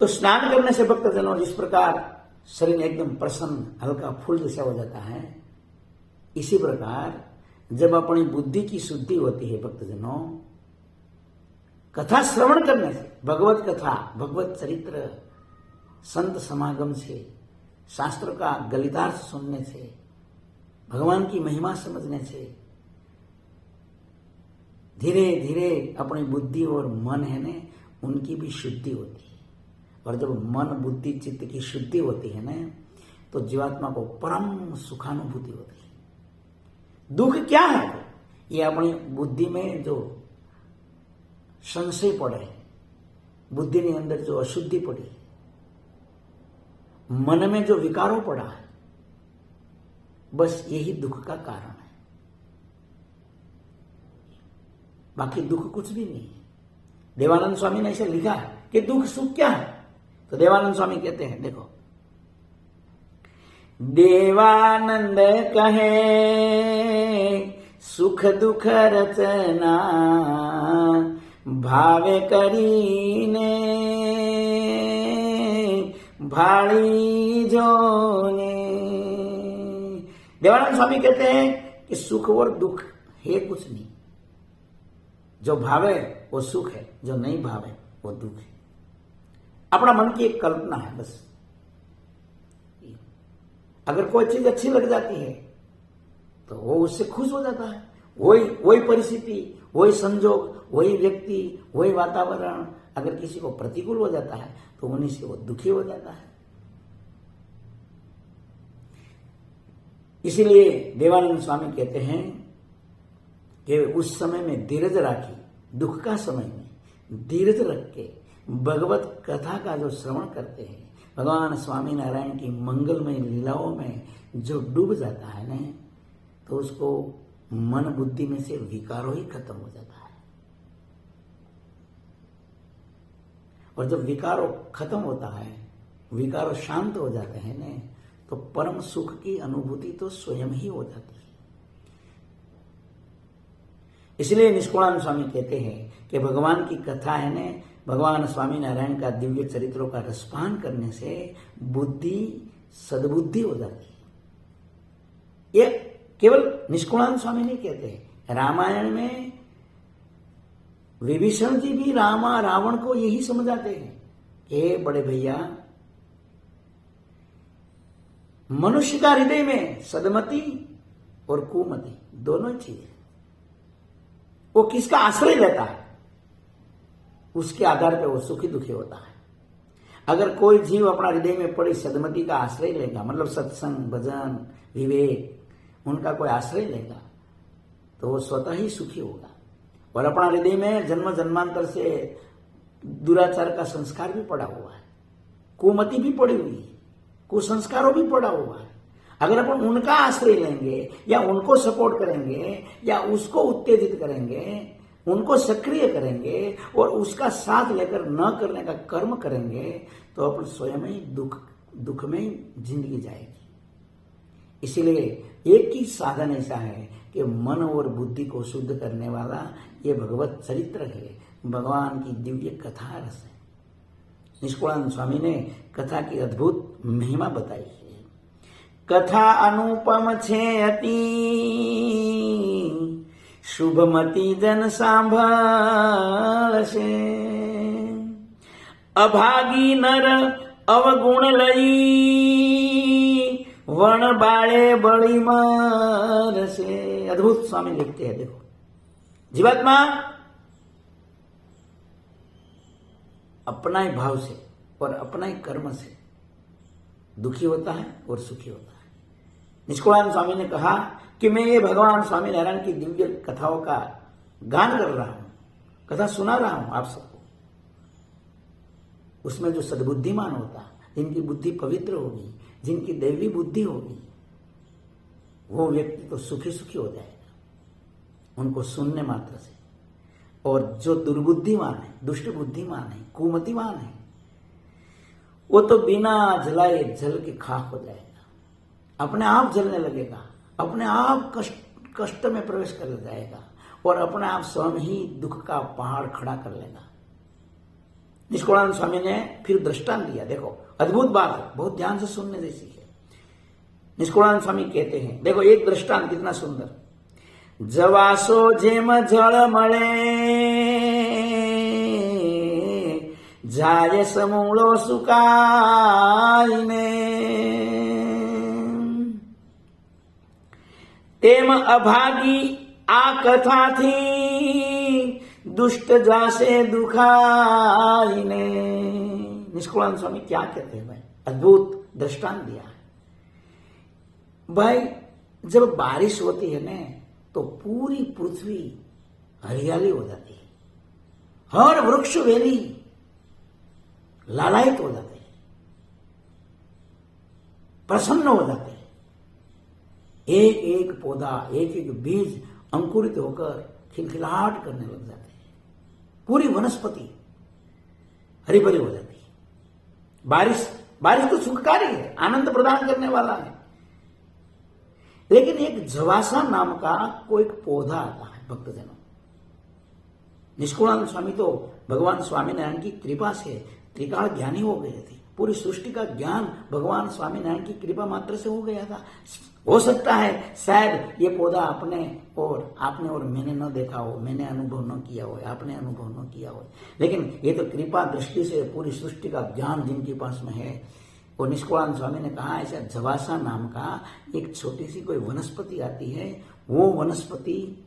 तो स्नान करने से भक्तजनों जिस प्रकार शरीर एकदम प्रसन्न हल्का फूल जैसा हो जाता है, इसी प्रकार जब अपनी बुद्धि की शुद्धि होती है भक्तजनों, कथा श्रवण करने से, भगवत कथा, भगवत चरित्र, संत समागम से, शास्त्र का गलितार्थ सुनने से, भगवान की महिमा समझने से धीरे धीरे अपनी बुद्धि और मन है ने उनकी भी शुद्धि होती है। और जब मन बुद्धि चित्त की शुद्धि होती है ना, तो जीवात्मा को परम सुखानुभूति होती है। दुख क्या है? ये अपनी बुद्धि में जो संशय पड़े, बुद्धि के अंदर जो अशुद्धि पड़ी, मन में जो विकारों पड़ा है, बस यही दुख का कारण है। बाकी दुख कुछ भी नहीं है। देवानंद स्वामी ने ऐसे लिखा है कि दुख सुख क्या है? तो देवानंद स्वामी कहते हैं, देखो, देवानंद कहे सुख दुख रचना, भावे करीने भाड़ी जोने। देवानंद स्वामी कहते हैं कि सुख और दुख है कुछ नहीं। जो भावे वो सुख है, जो नहीं भावे वो दुख है। अपना मन की एक कल्पना है बस। अगर कोई चीज अच्छी लग जाती है तो वो उससे खुश हो जाता है। वही परिस्थिति, वही संजोग, वही व्यक्ति, वही वातावरण अगर किसी को प्रतिकूल हो जाता है तो उन्हीं से वो दुखी हो जाता है। इसीलिए देवानंद स्वामी कहते हैं कि उस समय में धीरज राखी, दुख का समय में धीरज रख के भगवत कथा का जो श्रवण करते हैं, भगवान स्वामी नारायण की मंगलमय लीलाओं में जो डूब जाता है ना, तो उसको मन बुद्धि में से विकारों ही खत्म हो जाता है। और जब विकारों खत्म होता है, विकारों शांत हो जाते हैं ना, तो परम सुख की अनुभूति तो स्वयं ही हो जाती है। इसलिए निष्कुलानंद स्वामी कहते हैं कि भगवान की कथा है ने, भगवान स्वामी नारायण का दिव्य चरित्रों का रसपान करने से बुद्धि सद्बुद्धि हो जाती है। ये केवल निष्कुलानंद स्वामी नहीं कहते हैं। रामायण में विभीषण जी भी रावण को यही समझाते हैं कि बड़े भैया, मनुष्य का हृदय में सदमति और कुमति दोनों चीजें, वो किसका आश्रय लेता है उसके आधार पर वो सुखी दुखी होता है। अगर कोई जीव अपना हृदय में पड़ी सदमति का आश्रय लेगा, मतलब सत्संग, भजन, विवेक, उनका कोई आश्रय लेगा, तो वो स्वतः ही सुखी होगा। और अपना हृदय में जन्म जन्मांतर से दुराचार का संस्कार भी पड़ा हुआ है, कुमति भी पड़ी हुई है, कुसंस्कारों भी पड़ा हुआ है। अगर अपन उनका आश्रय लेंगे या उनको सपोर्ट करेंगे या उसको उत्तेजित करेंगे, उनको सक्रिय करेंगे और उसका साथ लेकर न करने का कर्म करेंगे, तो अपन स्वयं ही दुख में जिंदगी जाएगी। इसीलिए एक ही साधन ऐसा है कि मन और बुद्धि को शुद्ध करने वाला ये भगवत चरित्र है, भगवान की दिव्य कथा रस है। निष्कुलानंद स्वामी ने कथा की अद्भुत महिमा बताई है। कथा अनुपम छे अति, शुभमति जन सांभळशे, अभागी नर अवगुण लई, वन बाळे बळी मारसे। अद्भुत स्वामी लिखते हैं। देखो, जीवात्मा अपना ही भाव से और अपना ही कर्म से दुखी होता है और सुखी होता है। निष्कुलानंद स्वामी ने कहा कि मैं ये भगवान स्वामी नारायण की दिव्य कथाओं का गान कर रहा हूं, कथा सुना रहा हूं आप सबको। उसमें जो सद्बुद्धिमान होता, जिनकी बुद्धि पवित्र होगी, जिनकी दैवी बुद्धि होगी, वो व्यक्ति तो सुखी सुखी हो जाएगा उनको सुनने मात्र से। और जो दुर्बुद्धिमान है, दुष्ट बुद्धिमान है, कुमतिमान है, वो तो बिना जलाए जल के खाक हो जाएगा, अपने आप जलने लगेगा, अपने आप कष्ट में प्रवेश कर जाएगा और अपने आप स्वयं ही दुख का पहाड़ खड़ा कर लेगा। निष्कुलानंद स्वामी ने फिर दृष्टांत दिया। देखो अद्भुत बात है, बहुत ध्यान से सुनने जैसी है। निष्कुलानंद स्वामी कहते हैं, देखो एक दृष्टांत कितना सुंदर। जवासो जेम जल मळे જાય સમૂળો સુકાઈને તેમ અભાગી આ કથાથી दुष्ट जासे दुखाईने। निष्कुलानंद स्वामी क्या कहते हैं भाई, अद्भुत दृष्टांत दिया है भाई। जब बारिश होती है ना तो पूरी पृथ्वी हरियाली हो जाती है, हर वृक्ष वेली लालायित हो जाते हैं, प्रसन्न हो जाते हैं। एक एक पौधा, एक एक बीज अंकुरित होकर खिलखिलाहट करने लग जाते हैं, पूरी वनस्पति हरी भरी हो जाती है। बारिश तो सुखकारी है, आनंद प्रदान करने वाला है। लेकिन एक जवासा नाम का कोई एक पौधा आता है भक्तजनों। निष्कुलानंद स्वामी तो भगवान स्वामीनारायण की कृपा से त्रिकाल ज्ञानी हो गए थे। पूरी सृष्टि का ज्ञान भगवान स्वामीनारायण की कृपा मात्र से हो गया था। हो सकता है शायद ये पौधा आपने और मैंने न देखा हो, मैंने अनुभव न किया हो, आपने अनुभव न किया हो, लेकिन ये तो कृपा दृष्टि से पूरी सृष्टि का ज्ञान जिनके पास में है। और निष्कुलानंद स्वामी ने कहा ऐसा जवासा नाम का एक छोटी सी कोई वनस्पति आती है, वो वनस्पति